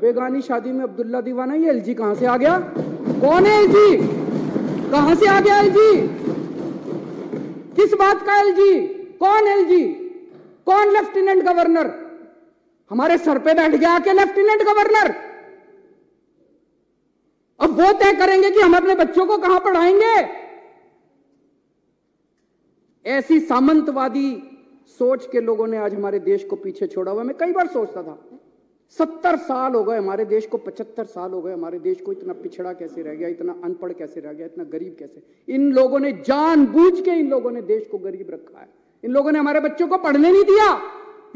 बेगानी शादी में अब्दुल्ला दीवाना, ये एलजी कहां से आ गया? कौन है एलजी? कहां से आ गया एलजी? किस बात का एलजी? कौन एलजी? कौन लेफ्टिनेंट गवर्नर? हमारे सर पे बैठ गया आके लेफ्टिनेंट गवर्नर। अब वो तय करेंगे कि हम अपने बच्चों को कहां पढ़ाएंगे। ऐसी सामंतवादी सोच के लोगों ने आज हमारे देश को पीछे छोड़ा हुआ। मैं कई बार सोचता था 70 साल हो गए हमारे देश को, 75 साल हो गए हमारे देश को, इतना पिछड़ा कैसे रह गया, इतना अनपढ़ कैसे रह गया, इतना गरीब कैसे? इन लोगों ने जानबूझ के इन लोगों ने देश को गरीब रखा है। इन लोगों ने हमारे बच्चों को पढ़ने नहीं दिया।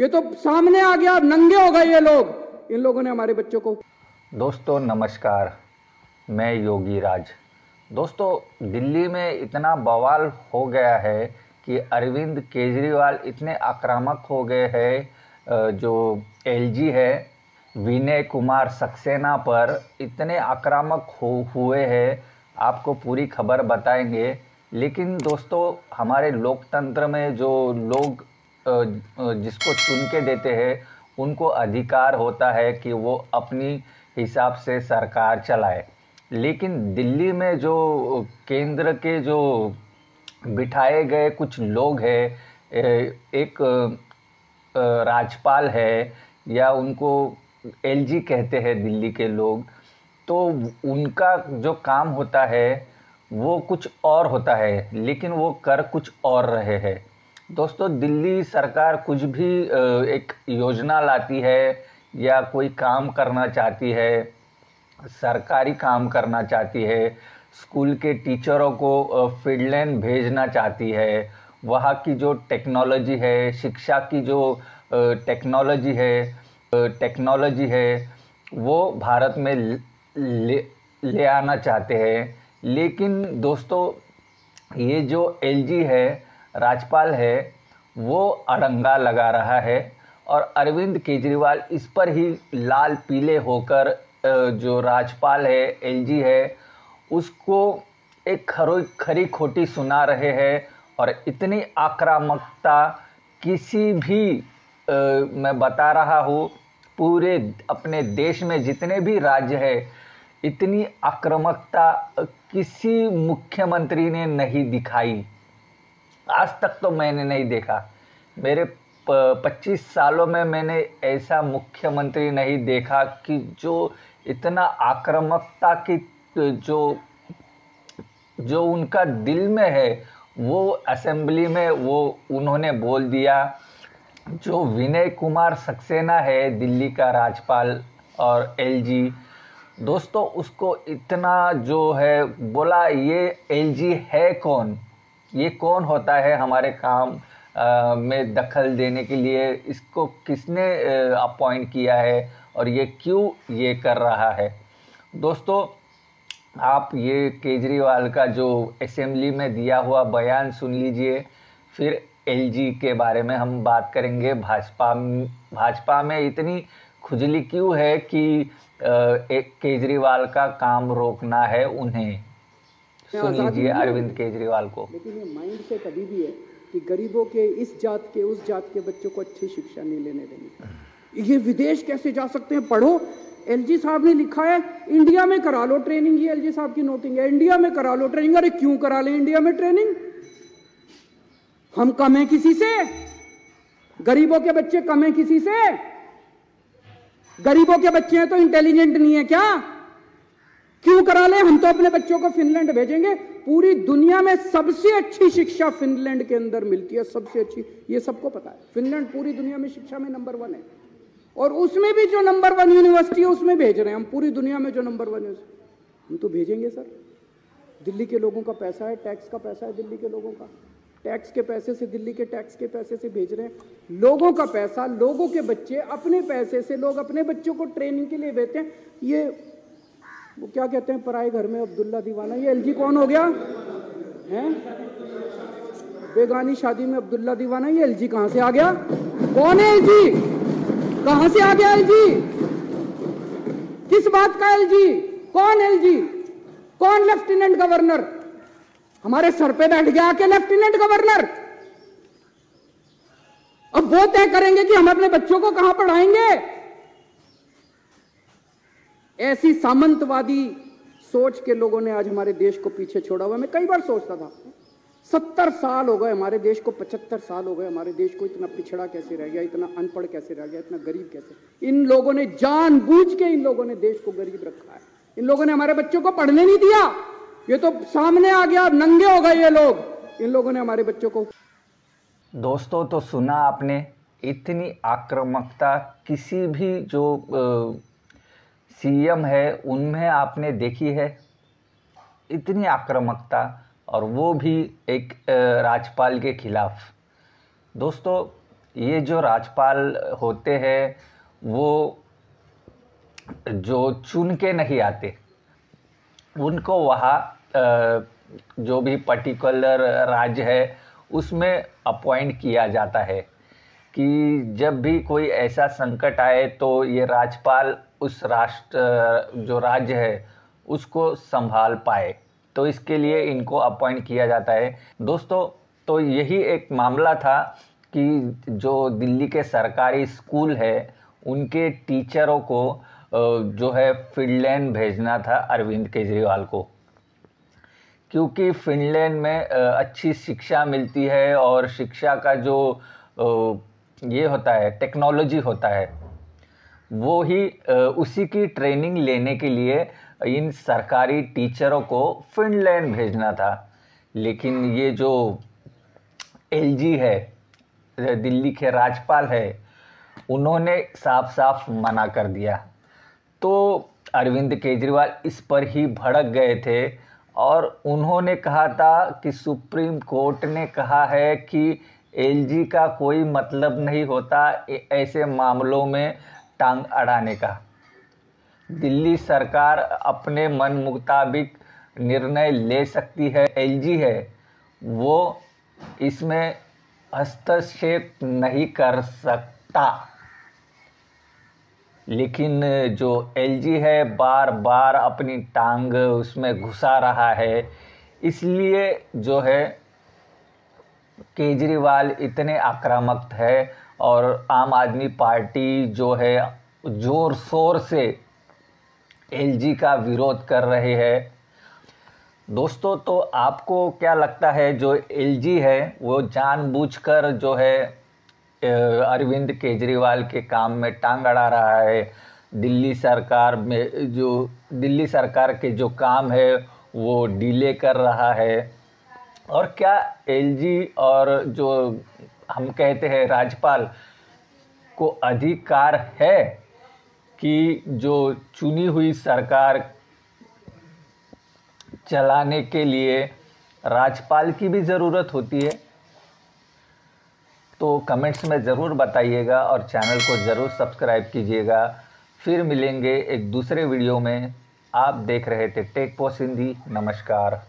ये तो सामने आ गया, नंगे हो गए ये लोग। इन लोगों ने हमारे बच्चों को। दोस्तों नमस्कार, मैं योगी राज। दोस्तों दिल्ली में इतना बवाल हो गया है कि अरविंद केजरीवाल इतने आक्रामक हो गए हैं, जो एलजी है विनय कुमार सक्सेना पर इतने आक्रामक हुए हैं। आपको पूरी खबर बताएंगे। लेकिन दोस्तों हमारे लोकतंत्र में जो लोग जिसको चुन के देते हैं उनको अधिकार होता है कि वो अपनी हिसाब से सरकार चलाए। लेकिन दिल्ली में जो केंद्र के जो बिठाए गए कुछ लोग हैं, एक राज्यपाल है या उनको एलजी कहते हैं दिल्ली के लोग, तो उनका जो काम होता है वो कुछ और होता है, लेकिन वो कर कुछ और रहे हैं। दोस्तों दिल्ली सरकार कुछ भी एक योजना लाती है या कोई काम करना चाहती है, सरकारी काम करना चाहती है, स्कूल के टीचरों को फिनलैंड भेजना चाहती है, वहाँ की जो टेक्नोलॉजी है, शिक्षा की जो टेक्नोलॉजी है वो भारत में ले आना चाहते हैं। लेकिन दोस्तों ये जो एलजी है, राज्यपाल है, वो अड़ंगा लगा रहा है और अरविंद केजरीवाल इस पर ही लाल पीले होकर जो राज्यपाल है, एलजी है, उसको एक खरी खोटी सुना रहे हैं। और इतनी आक्रामकता किसी भी मैं बता रहा हूँ पूरे अपने देश में जितने भी राज्य है, इतनी आक्रामकता किसी मुख्यमंत्री ने नहीं दिखाई। आज तक तो मैंने नहीं देखा। मेरे 25 सालों में मैंने ऐसा मुख्यमंत्री नहीं देखा कि जो इतना आक्रामकता की जो उनका दिल में है वो असेंबली में वो उन्होंने बोल दिया। जो विनय कुमार सक्सेना है दिल्ली का राज्यपाल और एलजी, दोस्तों उसको इतना जो है बोला, ये एलजी है कौन, ये कौन होता है हमारे काम में दखल देने के लिए, इसको किसने अपॉइंट किया है और ये क्यों ये कर रहा है। दोस्तों आप ये केजरीवाल का जो असेंबली में दिया हुआ बयान सुन लीजिए, फिर एलजी के बारे में हम बात करेंगे। भाजपा में इतनी खुजली क्यों है कि एक केजरीवाल का काम रोकना है उन्हें। सुन लीजिए अरविंद केजरीवाल को। लेकिन ये माइंड से कभी भी है कि गरीबों के, इस जात के, उस जात के बच्चों को अच्छी शिक्षा नहीं लेने देंगे। ये विदेश कैसे जा सकते हैं? पढ़ो, एलजी साहब ने लिखा है इंडिया में करा लो ट्रेनिंग। ये एलजी साहब की नोटिंग है, इंडिया में करा लो ट्रेनिंग। अरे क्यों करा ले इंडिया में ट्रेनिंग? हम कम हैं किसी से? गरीबों के बच्चे कम हैं किसी से? गरीबों के बच्चे हैं तो इंटेलिजेंट नहीं है क्या? क्यों करा ले? हम तो अपने बच्चों को फिनलैंड भेजेंगे। पूरी दुनिया में सबसे अच्छी शिक्षा फिनलैंड के अंदर मिलती है, सबसे अच्छी, ये सबको पता है। फिनलैंड पूरी दुनिया में शिक्षा में नंबर 1 है, और उसमें भी जो नंबर 1 यूनिवर्सिटी है उसमें भेज रहे हैं हम। पूरी दुनिया में जो नंबर 1 है हम तो भेजेंगे सर। दिल्ली के लोगों का पैसा है, टैक्स का पैसा है दिल्ली के लोगों का, टैक्स के पैसे से, दिल्ली के टैक्स के पैसे से भेज रहे हैं। लोगों का पैसा, लोगों के बच्चे, अपने पैसे से लोग अपने बच्चों को ट्रेनिंग के लिए भेजते हैं। ये वो क्या कहते हैं, पराए घर में अब्दुल्ला दीवाना, ये एलजी कौन हो गया है? बेगानी शादी में अब्दुल्ला दीवाना, ये एलजी कहां से आ गया? कौन है एलजी? कहां से आ गया एलजी? किस बात का एलजी? कौन एलजी? कौन लेफ्टिनेंट गवर्नर? हमारे सर पे बैठ गया आके लेफ्टिनेंट गवर्नर। अब वो तय करेंगे कि हम अपने बच्चों को कहां पढ़ाएंगे। ऐसी सामंतवादी सोच के लोगों ने आज हमारे देश को पीछे छोड़ा हुआ। मैं कई बार सोचता था 70 साल हो गए हमारे देश को, 75 साल हो गए हमारे देश को, इतना पिछड़ा कैसे रह गया, इतना अनपढ़ कैसे रह गया, इतना गरीब कैसे। इन लोगों ने जानबूझ के इन लोगों ने देश को गरीब रखा है। इन लोगों ने हमारे बच्चों को पढ़ने नहीं दिया। ये तो सामने आ गया, नंगे हो गए ये लोग। इन लोगों ने हमारे बच्चों को। दोस्तों, तो सुना आपने, इतनी आक्रामकता किसी भी जो सीएम है उनमें आपने देखी है? इतनी आक्रामकता, और वो भी एक राज्यपाल के खिलाफ। दोस्तों, ये जो राज्यपाल होते हैं वो जो चुन के नहीं आते, उनको वहाँ जो भी पर्टिकुलर राज्य है उसमें अपॉइंट किया जाता है कि जब भी कोई ऐसा संकट आए तो ये राज्यपाल उस राष्ट्र जो राज्य है उसको संभाल पाए, तो इसके लिए इनको अपॉइंट किया जाता है। दोस्तों, तो यही एक मामला था कि जो दिल्ली के सरकारी स्कूल है उनके टीचरों को जो है फिनलैंड भेजना था अरविंद केजरीवाल को, क्योंकि फिनलैंड में अच्छी शिक्षा मिलती है और शिक्षा का जो ये होता है, टेक्नोलॉजी होता है, वो ही उसी की ट्रेनिंग लेने के लिए इन सरकारी टीचरों को फिनलैंड भेजना था। लेकिन ये जो एलजी है, दिल्ली के राज्यपाल है, उन्होंने साफ साफ मना कर दिया। तो अरविंद केजरीवाल इस पर ही भड़क गए थे और उन्होंने कहा था कि सुप्रीम कोर्ट ने कहा है कि एलजी का कोई मतलब नहीं होता ऐसे मामलों में टांग अड़ाने का। दिल्ली सरकार अपने मन मुताबिक निर्णय ले सकती है, एलजी है वो इसमें हस्तक्षेप नहीं कर सकता। लेकिन जो एलजी है बार बार अपनी टांग उसमें घुसा रहा है, इसलिए जो है केजरीवाल इतने आक्रामक है और आम आदमी पार्टी जो है जोर शोर से एलजी का विरोध कर रहे हैं। दोस्तों, तो आपको क्या लगता है, जो एलजी है वो जानबूझकर जो है अरविंद केजरीवाल के काम में टांग अड़ा रहा है? दिल्ली सरकार में जो दिल्ली सरकार के जो काम है वो डिले कर रहा है? और क्या एलजी और जो हम कहते हैं राज्यपाल को अधिकार है कि जो चुनी हुई सरकार चलाने के लिए राज्यपाल की भी ज़रूरत होती है? तो कमेंट्स में ज़रूर बताइएगा और चैनल को ज़रूर सब्सक्राइब कीजिएगा। फिर मिलेंगे एक दूसरे वीडियो में। आप देख रहे थे टेक पोस्ट हिंदी। नमस्कार।